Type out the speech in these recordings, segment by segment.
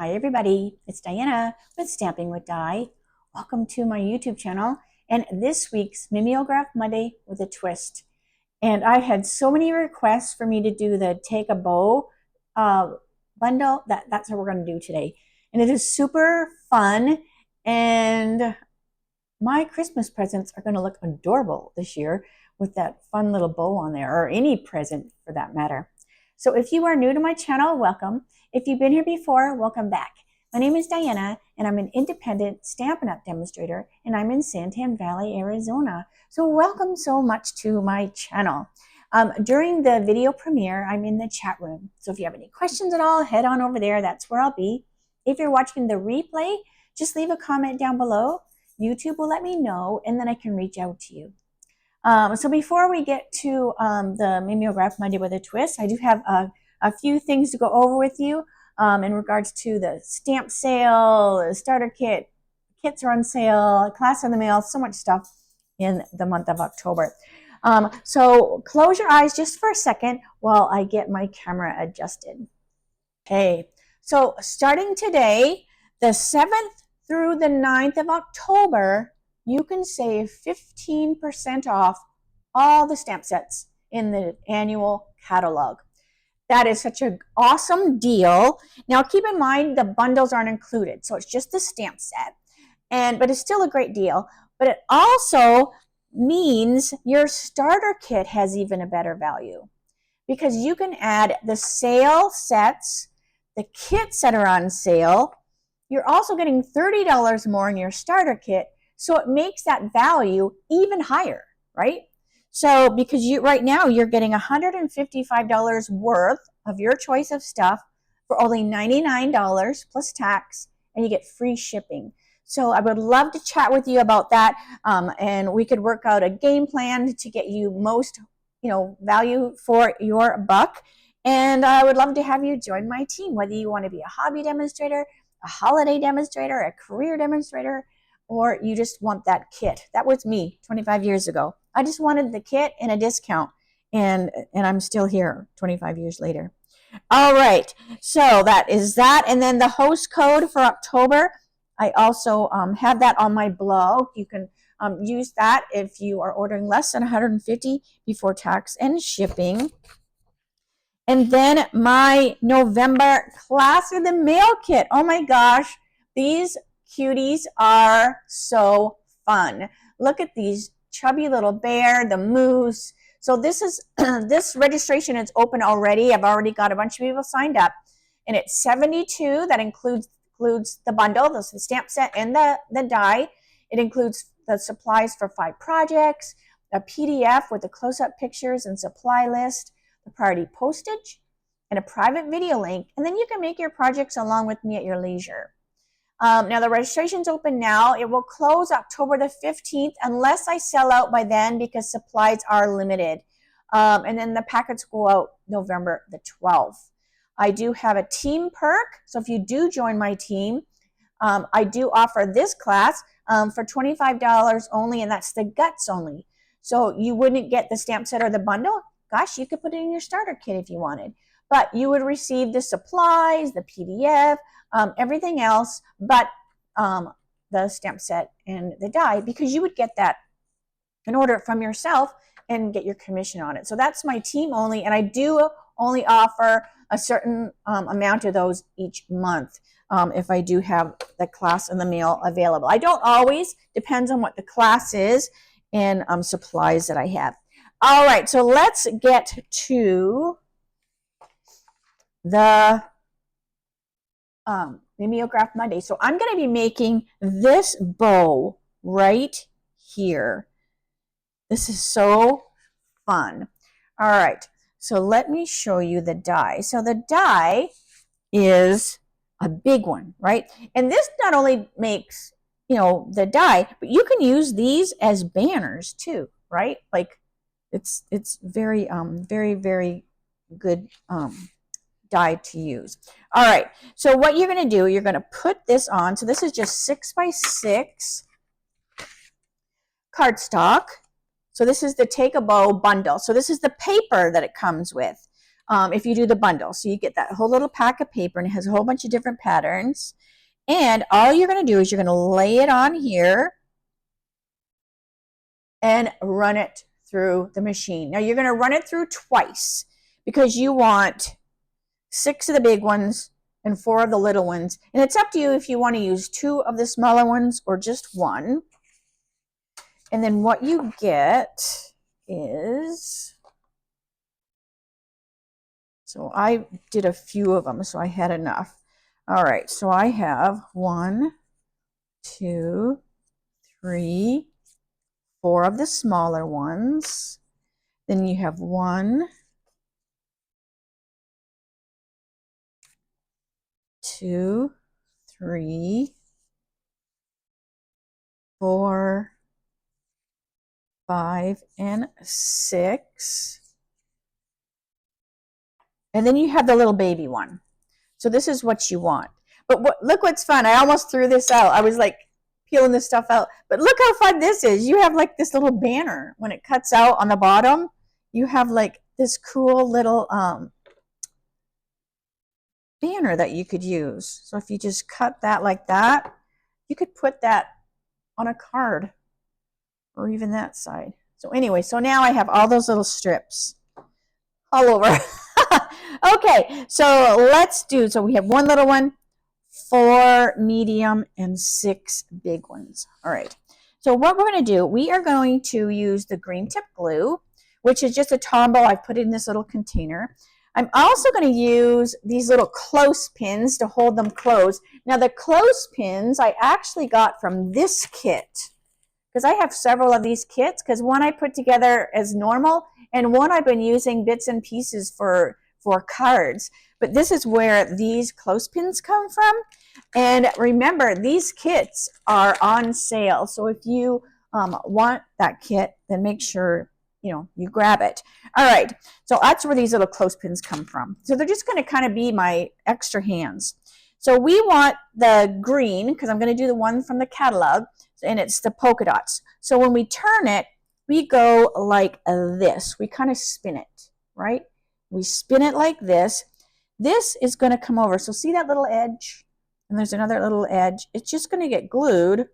Hi everybody, it's Diana with Stamping with Di. Welcome to my YouTube channel and this week's Mimeograph Monday with a twist. And I had so many requests for me to do the Take a Bow bundle that's what we're going to do today. And it is super fun and my Christmas presents are going to look adorable this year with that fun little bow on there, or any present for that matter. So if you are new to my channel, welcome. If you've been here before, welcome back. My name is Diana, and I'm an independent Stampin' Up! Demonstrator, and I'm in Santan Valley, Arizona. So welcome so much to my channel. During the video premiere, I'm in the chat room. So if you have any questions at all, head on over there. That's where I'll be. If you're watching the replay, just leave a comment down below. YouTube will let me know, and then I can reach out to you. So before we get to the Mimeograph Monday with a twist, I do have a few things to go over with you in regards to the stamp sale, the starter kit, kits are on sale, class in the mail, so much stuff in the month of October. So close your eyes just for a second while I get my camera adjusted. Okay, so starting today, the 7th through the 9th of October, you can save 15% off all the stamp sets in the annual catalog. That is such an awesome deal. Now keep in mind the bundles aren't included, so it's just the stamp set. But it's still a great deal. But it also means your starter kit has even a better value because you can add the sale sets, the kits that are on sale. You're also getting $30 more in your starter kit, so it makes that value even higher, right? So because right now you're getting $155 worth of your choice of stuff for only $99 plus tax, and you get free shipping. So I would love to chat with you about that, and we could work out a game plan to get you most, value for your buck. And I would love to have you join my team, whether you want to be a hobby demonstrator, a holiday demonstrator, a career demonstrator, or you just want that kit. That was me 25 years ago. I just wanted the kit and a discount, and I'm still here 25 years later. All right, so that is that. And then the host code for October, I also have that on my blog. You can use that if you are ordering less than $150 before tax and shipping. And then my November class in the mail kit. Oh my gosh, these cuties are so fun. Look at these chubby little bear, the moose. So this is this registration is open already. I've already got a bunch of people signed up, and it's $72. That includes the bundle, the stamp set, and the die. It includes the supplies for 5 projects, a PDF with the close-up pictures and supply list, the priority postage, and a private video link, and then you can make your projects along with me at your leisure. Now the registration's open now. It will close October the 15th unless I sell out by then because supplies are limited. And then the packets go out November the 12th. I do have a team perk, so if you do join my team, I do offer this class for $25 only, and that's the guts only. So you wouldn't get the stamp set or the bundle. Gosh, you could put it in your starter kit if you wanted. But you would receive the supplies, the PDF, everything else but the stamp set and the die, because you would get that and order it from yourself and get your commission on it. So that's my team only, and I do only offer a certain amount of those each month if I do have the class in the mail available. I don't always, depends on what the class is and supplies that I have. All right, so let's get to the Mimeograph Monday. So I'm going to be making this bow right here. This is so fun. All right, so let me show you the die. So the die is a big one, right? And this not only makes, the die, but you can use these as banners too, right? Like it's very, very, very good die to use. All right, so what you're going to do, you're going to put this on. So this is just 6x6 cardstock. So this is the Take a Bow bundle. So this is the paper that it comes with. if you do the bundle. So you get that whole little pack of paper, and it has a whole bunch of different patterns. And all you're going to do is you're going to lay it on here and run it through the machine. Now you're going to run it through twice because you want 6 of the big ones and 4 of the little ones. And it's up to you if you want to use 2 of the smaller ones or just 1. And then what you get is, so I did a few of them, so I had enough. All right, so I have 1, 2, 3, 4 of the smaller ones. Then you have 1, 2, 3, 4, 5, and 6. And then you have the little baby one. So this is what you want. But look what's fun. I almost threw this out. I was like peeling this stuff out. But look how fun this is. You have like this little banner. When it cuts out on the bottom, you have like this cool little banner that you could use. So if you just cut that like that, you could put that on a card or even that side. So anyway, so now I have all those little strips all over. Okay, so let's do, so we have 1 little one, 4 medium, and 6 big ones. All right, so what we're going to do, we are going to use the green tip glue, which is just a Tombow I've put in this little container. I'm also going to use these little clothespins to hold them closed. Now the clothespins I actually got from this kit, because I have several of these kits, because one I put together as normal, and one I've been using bits and pieces for cards. But this is where these clothespins come from. And remember, these kits are on sale. So if you want that kit, then make sure you grab it. All right, so that's where these little clothespins come from. So they're just going to kind of be my extra hands. So we want the green, because I'm going to do the one from the catalog, and it's the polka dots. So when we turn it, we go like this. We kind of spin it, right? We spin it like this. This is going to come over. So see that little edge? And there's another little edge. It's just going to get glued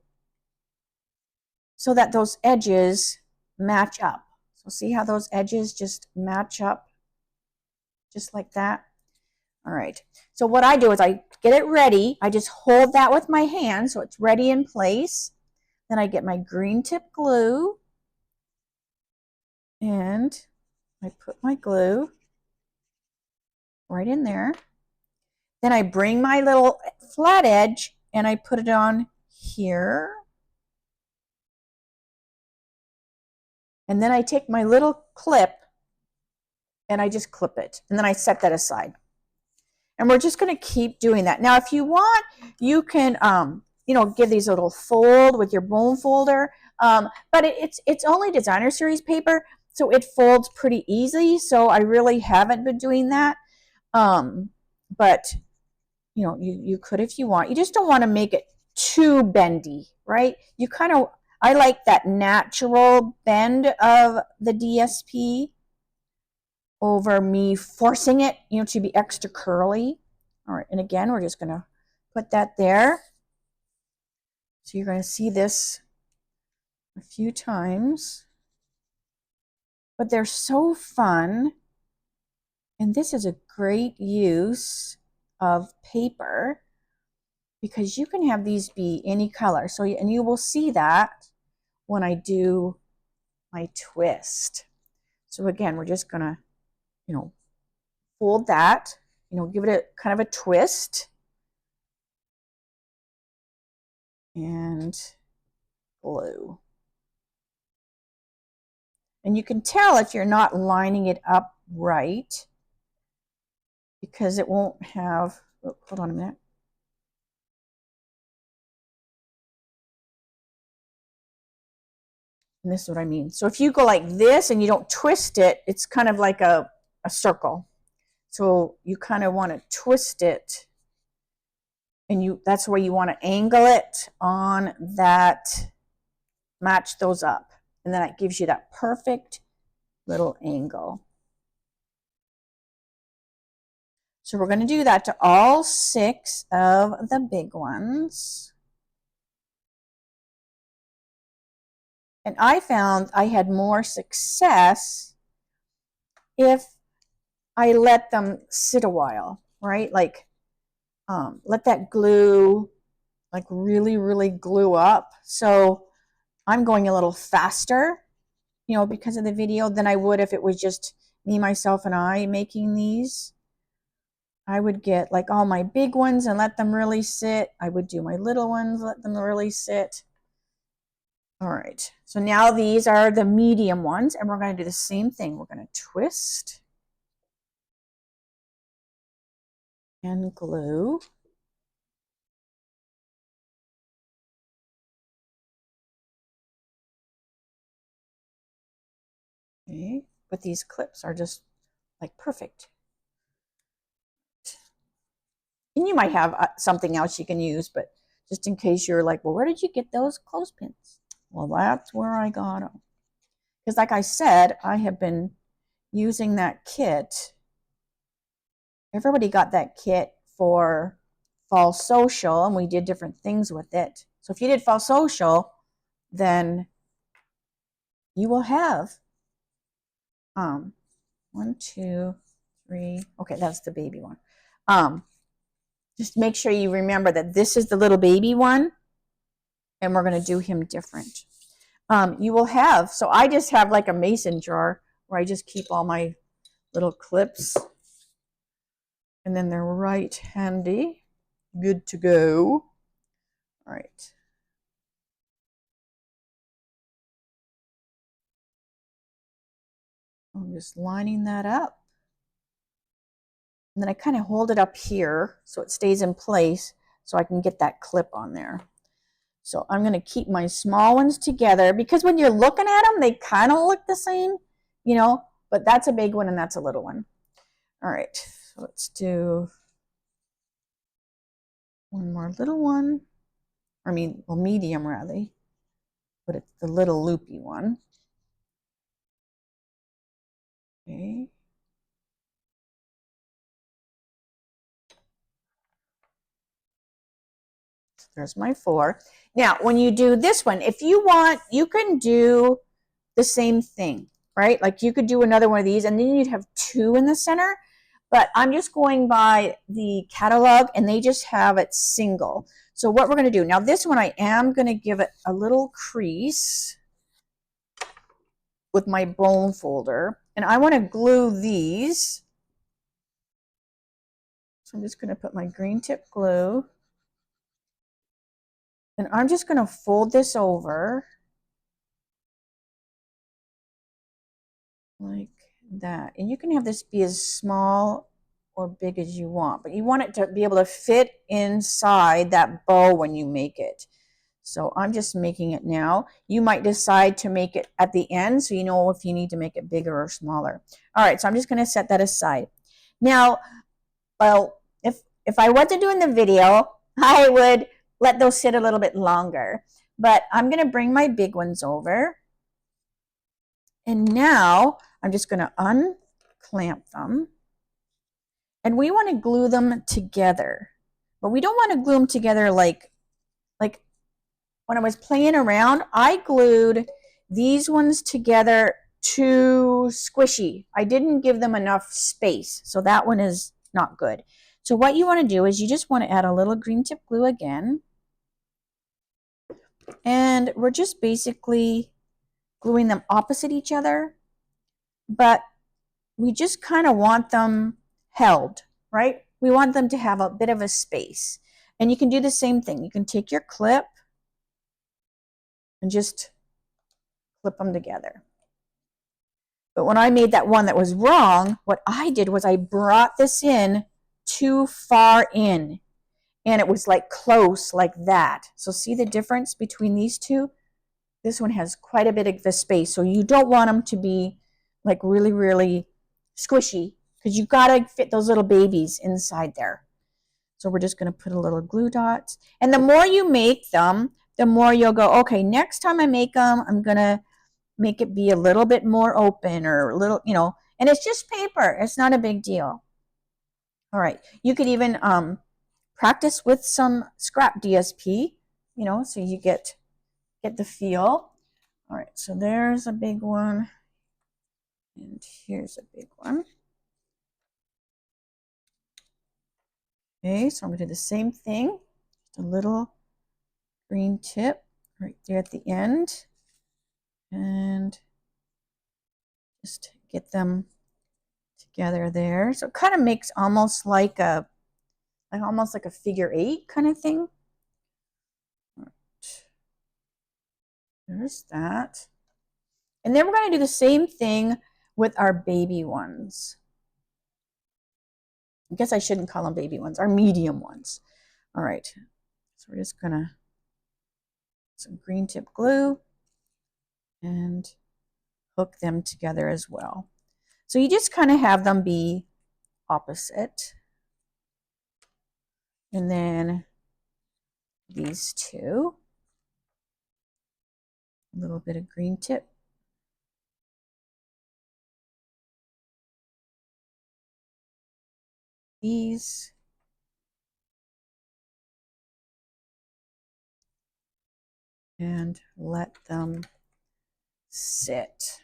so that those edges match up. So see how those edges just match up just like that? All right. So what I do is I get it ready. I just hold that with my hand so it's ready in place. Then I get my green tip glue and I put my glue right in there. Then I bring my little flat edge and I put it on here. And then I take my little clip and I just clip it. And then I set that aside. And we're just going to keep doing that. Now, if you want, you can, give these a little fold with your bone folder. But it's only designer series paper, so it folds pretty easy. So I really haven't been doing that. But you could if you want. You just don't want to make it too bendy, right? I like that natural bend of the DSP over me forcing it, to be extra curly. All right, and again, we're just going to put that there. So you're going to see this a few times. But they're so fun. And this is a great use of paper because you can have these be any color. So, and you will see that when I do my twist. So again, we're just going to, fold that, give it a kind of a twist and glue. And you can tell if you're not lining it up right because it won't have, hold on a minute. And this is what I mean. So if you go like this and you don't twist it, it's kind of like a circle. So you kind of want to twist it, and that's where you want to angle it on that, match those up. And then it gives you that perfect little angle. So we're going to do that to all 6 of the big ones. And I found I had more success if I let them sit a while, right? Like let that glue like really glue up. So I'm going a little faster, you know, because of the video than I would if it was just me, myself, and I making these. I would get like all my big ones and let them really sit. I would do my little ones, let them really sit. All right, so now these are the medium ones, and we're going to do the same thing. We're going to twist and glue. Okay, but these clips are just like perfect. And you might have something else you can use, but just in case you're like, well, where did you get those clothespins? Well, that's where I got them. Because like I said, I have been using that kit. Everybody got that kit for Fall Social, and we did different things with it. So if you did Fall Social, then you will have 1, 2, 3. Okay, that's the baby one. Just make sure you remember that this is the little baby one, and we're going to do him different. You will have, so I just have like a mason jar where I just keep all my little clips, and then they're right handy, good to go. All right. I'm just lining that up. And then I kind of hold it up here so it stays in place so I can get that clip on there. So I'm going to keep my small ones together because when you're looking at them, they kind of look the same, you know, but that's a big one and that's a little one. All right, so let's do one more little one. I mean, well, medium rather, but it's the little loopy one. Okay. So there's my 4. Now, when you do this one, if you want, you can do the same thing, right? Like you could do another one of these and then you'd have 2 in the center, but I'm just going by the catalog and they just have it single. So what we're going to do, now this one I am going to give it a little crease with my bone folder, and I want to glue these. So I'm just going to put my green tip glue, and I'm just going to fold this over like that. And you can have this be as small or big as you want, but you want it to be able to fit inside that bow when you make it. So I'm just making it now. You might decide to make it at the end so you know if you need to make it bigger or smaller. All right, so I'm just going to set that aside. Now, well, if I wasn't doing the video, I would let those sit a little bit longer. But I'm going to bring my big ones over. And now I'm just going to unclamp them. And we want to glue them together. But we don't want to glue them together like when I was playing around, I glued these ones together too squishy. I didn't give them enough space, so that one is not good. So what you want to do is you just want to add a little green tip glue again. And we're just basically gluing them opposite each other, but we just kind of want them held, right? We want them to have a bit of a space. And you can do the same thing. You can take your clip and just clip them together. But when I made that one that was wrong, what I did was I brought this in too far in, and it was like close like that. So see the difference between these two? This one has quite a bit of the space, so you don't want them to be like really squishy because you've got to fit those little babies inside there. So we're just going to put a little glue dots, and the more you make them, the more you'll go, okay, next time I make them, I'm going to make it be a little bit more open or a little, you know, and it's just paper. It's not a big deal. All right, you could even practice with some scrap DSP, you know, so you get the feel. All right, so there's a big one, and here's a big one. Okay, so I'm going to do the same thing, just a little green tip right there at the end, and just get them together there. So it kind of makes almost like a figure 8 kind of thing. There's that. And then we're going to do the same thing with our baby ones. I guess I shouldn't call them baby ones, our medium ones. All right, so we're just gonna some green tip glue and hook them together as well. So you just kind of have them be opposite. And then these two, a little bit of green tip. These. And let them sit.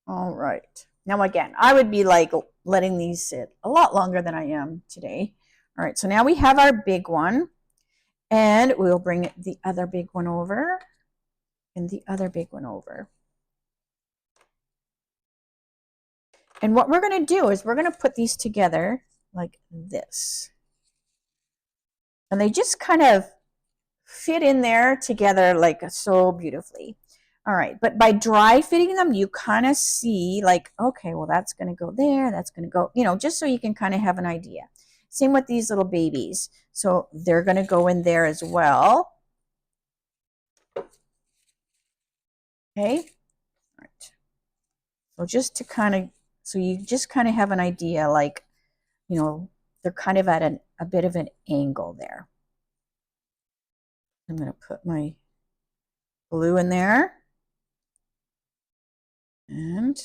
All right. Now again, I would be like letting these sit a lot longer than I am today. All right, so now we have our big one, and we'll bring the other big one over and the other big one over. And what we're going to do is we're going to put these together like this. And they just kind of fit in there together like so beautifully. All right, but by dry fitting them, you kind of see like, okay, well, that's going to go there, that's going to go, you know, just so you can kind of have an idea. Same with these little babies. So they're going to go in there as well. Okay, all right. So just to kind of, so you just kind of have an idea, like, you know, they're kind of at a bit of an angle there. I'm going to put my glue in there. And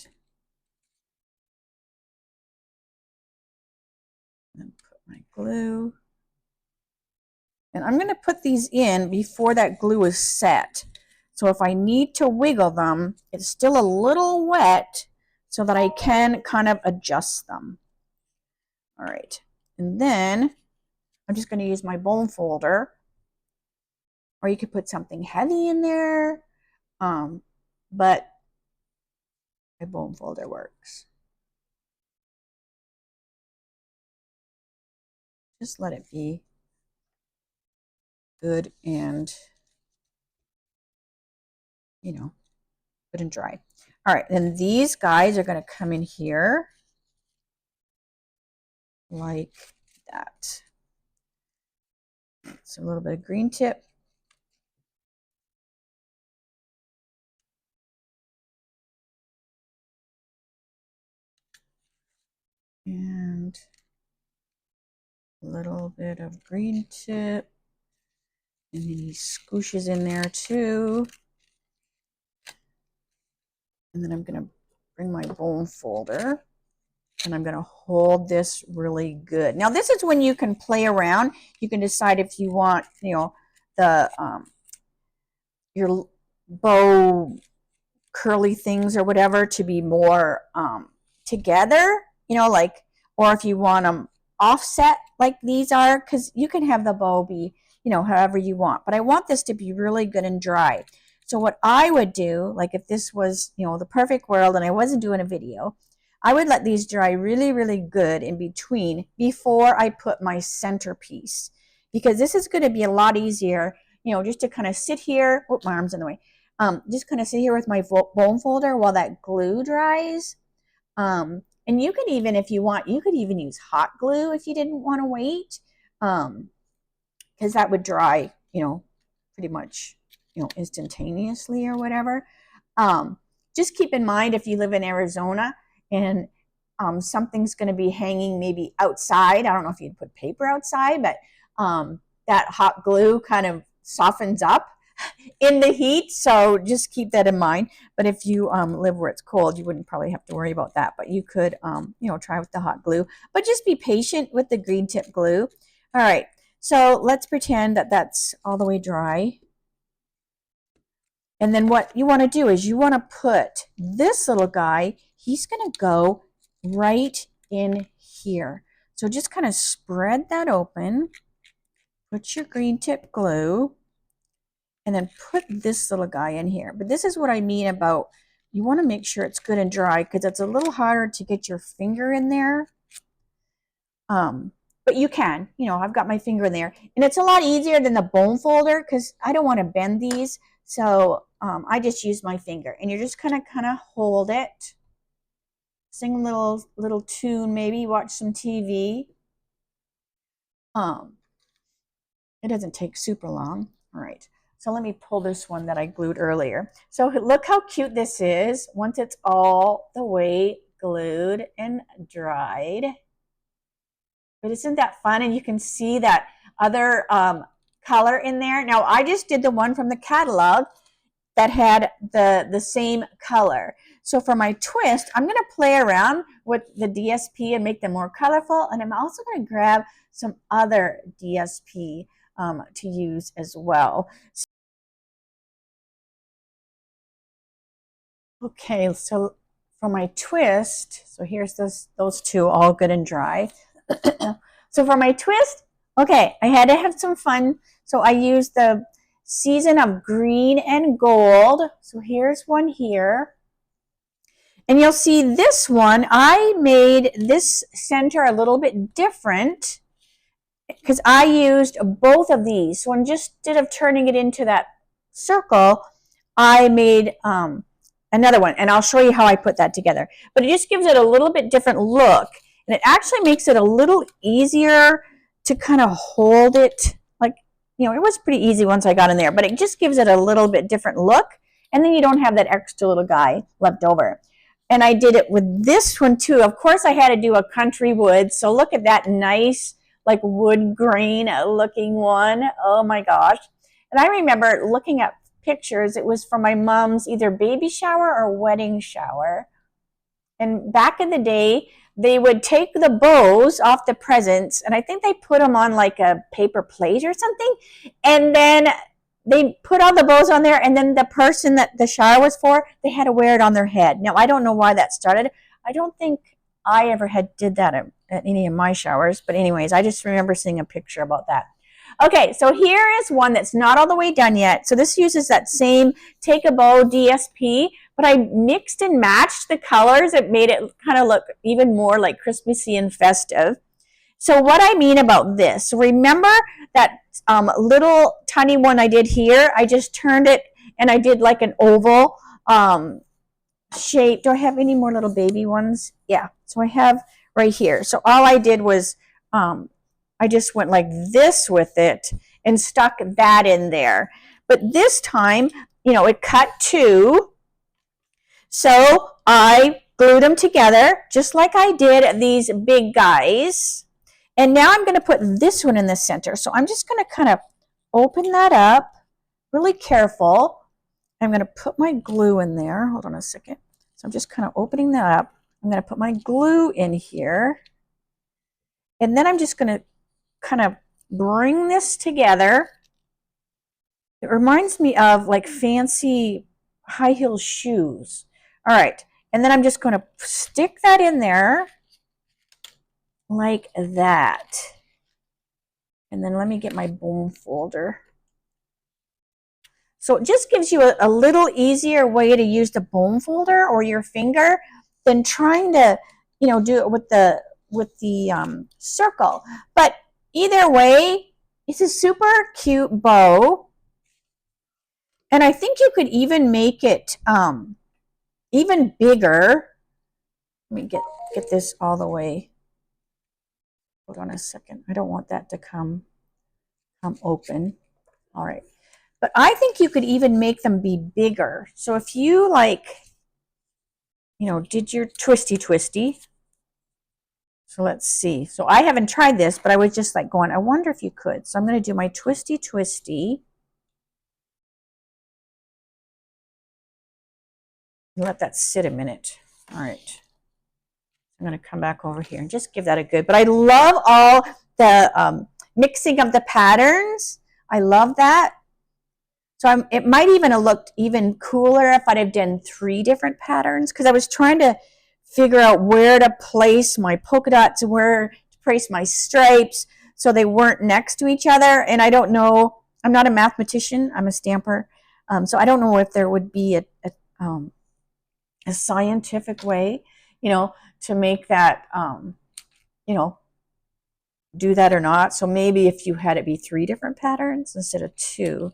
then put my glue. And I'm going to put these in before that glue is set. So if I need to wiggle them, it's still a little wet so that I can kind of adjust them. All right. And then I'm just going to use my bone folder. Or you could put something heavy in there. But my bone folder works. Just let it be good and, you know, good and dry. All right, then these guys are going to come in here like that. So a little bit of green tip. And a little bit of green tip. And then he scooshes in there too. And then I'm going to bring my bone folder and I'm going to hold this really good. Now this is when you can play around. You can decide if you want, you know, the your bow curly things or whatever to be more together, you know, like, or if you want them offset like these are, because you can have the bow be, you know, however you want. But I want this to be really good and dry. So what I would do, like if this was, you know, the perfect world and I wasn't doing a video, I would let these dry really, really good in between before I put my centerpiece. Because this is going to be a lot easier, you know, just to kind of sit here. Oh, my arm's in the way. Just kind of sit here with my bone folder while that glue dries. And you could even, if you want, you could even use hot glue if you didn't want to wait. Because that would dry, you know, pretty much, you know, instantaneously or whatever. Just keep in mind if you live in Arizona and something's going to be hanging maybe outside. I don't know if you'd put paper outside, but that hot glue kind of softens up in the heat, so just keep that in mind. But if you live where it's cold, you wouldn't probably have to worry about that. But you could, you know, try with the hot glue. But just be patient with the green tip glue. All right, so let's pretend that that's all the way dry. And then what you want to do is you want to put this little guy, he's going to go right in here. So just kind of spread that open, put your green tip glue, and then put this little guy in here. But this is what I mean about you want to make sure it's good and dry because it's a little harder to get your finger in there. But you can, you know, I've got my finger in there. And it's a lot easier than the bone folder because I don't want to bend these. So I just use my finger. And you're just kind of hold it. Sing a little tune, maybe watch some TV. It doesn't take super long. All right. So let me pull this one that I glued earlier. So look how cute this is once it's all the way glued and dried. But isn't that fun? And you can see that other color in there. Now, I just did the one from the catalog that had the same color. So for my twist, I'm going to play around with the DSP and make them more colorful. And I'm also going to grab some other DSP to use as well. Okay, so for my twist, so here's those two all good and dry. So for my twist, okay, I had to have some fun. So I used the Season of Green and Gold. So here's one here. And you'll see this one, I made this center a little bit different because I used both of these. So instead of turning it into that circle, I made another one. And I'll show you how I put that together. But it just gives it a little bit different look. And it actually makes it a little easier to kind of hold it. Like, you know, it was pretty easy once I got in there. But it just gives it a little bit different look. And then you don't have that extra little guy left over. And I did it with this one too. Of course, I had to do a country wood. So look at that nice, like wood grain looking one. Oh my gosh. And I remember looking at pictures. It was from my mom's either baby shower or wedding shower. And back in the day, they would take the bows off the presents, and I think they put them on like a paper plate or something. And then they put all the bows on there, and then the person that the shower was for, they had to wear it on their head. Now, I don't know why that started. I don't think I ever did that at any of my showers. But anyways, I just remember seeing a picture about that. Okay, so here is one that's not all the way done yet. So this uses that same Take a Bow DSP, but I mixed and matched the colors. It made it kind of look even more like Christmassy and festive. So what I mean about this, remember that little tiny one I did here? I just turned it and I did like an oval shape. Do I have any more little baby ones? Yeah, so I have right here. So all I did was I just went like this with it and stuck that in there. But this time, you know, it cut two. So I glued them together just like I did these big guys. And now I'm going to put this one in the center. So I'm just going to kind of open that up, really careful. I'm going to put my glue in there. Hold on a second. So I'm just kind of opening that up. I'm going to put my glue in here. And then I'm just going to kind of bring this together. It reminds me of like fancy high heel shoes. All right, and then I'm just going to stick that in there like that. And then let me get my bone folder. So it just gives you a little easier way to use the bone folder or your finger than trying to, you know, do it with the circle. But either way, it's a super cute bow. And I think you could even make it even bigger. Let me get this all the way. Hold on a second. I don't want that to come open. All right. But I think you could even make them be bigger. So if you like, you know, did your twisty. So let's see. So I haven't tried this, but I was just like going, I wonder if you could. So I'm going to do my twisty. Let that sit a minute. All right. I'm going to come back over here and just give that a good, but I love all the mixing of the patterns. I love that. So it might even have looked even cooler if I'd have done 3 different patterns, because I was trying to figure out where to place my polka dots and where to place my stripes so they weren't next to each other. And I don't know, I'm not a mathematician, I'm a stamper. So I don't know if there would be a scientific way, to make that, do that or not. So maybe if you had it be 3 different patterns instead of 2.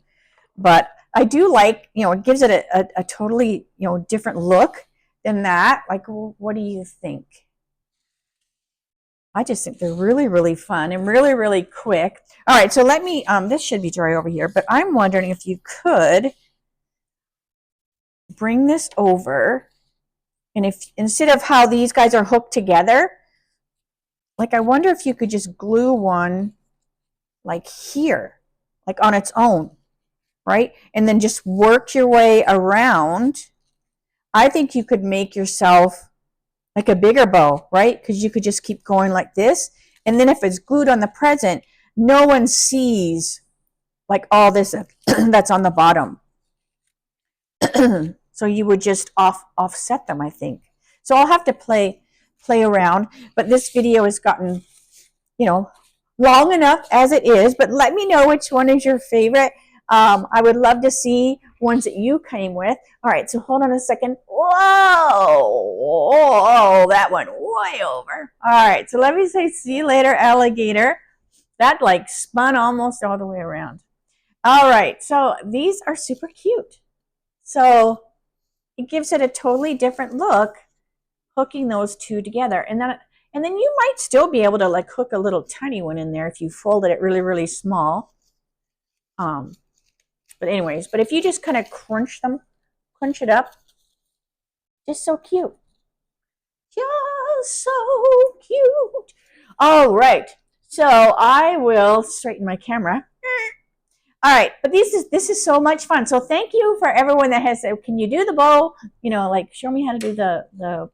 But I do like, it gives it a totally, different look than that. Like, what do you think? I just think they're really, really fun and really, really quick. All right, so let me, this should be dry over here, but I'm wondering if you could bring this over, and if instead of how these guys are hooked together, like I wonder if you could just glue one like here, like on its own, right? And then just work your way around. I think you could make yourself like a bigger bow, right? Because you could just keep going like this. And then if it's glued on the present, no one sees like all this that's on the bottom. So you would just offset them, I think. So I'll have to play around. But this video has gotten, long enough as it is. But let me know which one is your favorite. I would love to see ones that you came with. All right, so hold on a second. Whoa, that went way over. All right, so let me say see you later, alligator. That like spun almost all the way around. All right, so these are super cute. So it gives it a totally different look, hooking those 2 together. And then you might still be able to like hook a little tiny one in there if you folded it really, really small. But anyways, but if you just kind of crunch it up, just so cute. Just so cute. All right. So I will straighten my camera. All right, but this is so much fun. So thank you for everyone that has said, can you do the bow? Like show me how to do the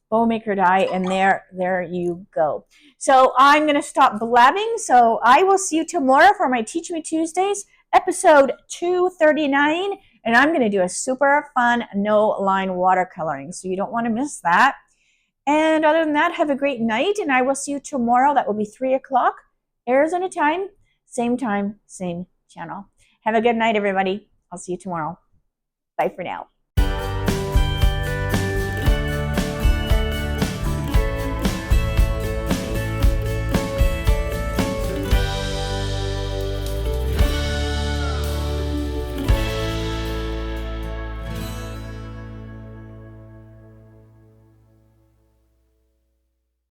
bow maker die, and there you go. So I'm going to stop blabbing. So I will see you tomorrow for my Teach Me Tuesdays, episode 239, and I'm going to do a super fun no-line watercoloring. So you don't want to miss that. And other than that, have a great night, and I will see you tomorrow. That will be 3 o'clock Arizona time, same channel. Have a good night, everybody. I'll see you tomorrow. Bye for now.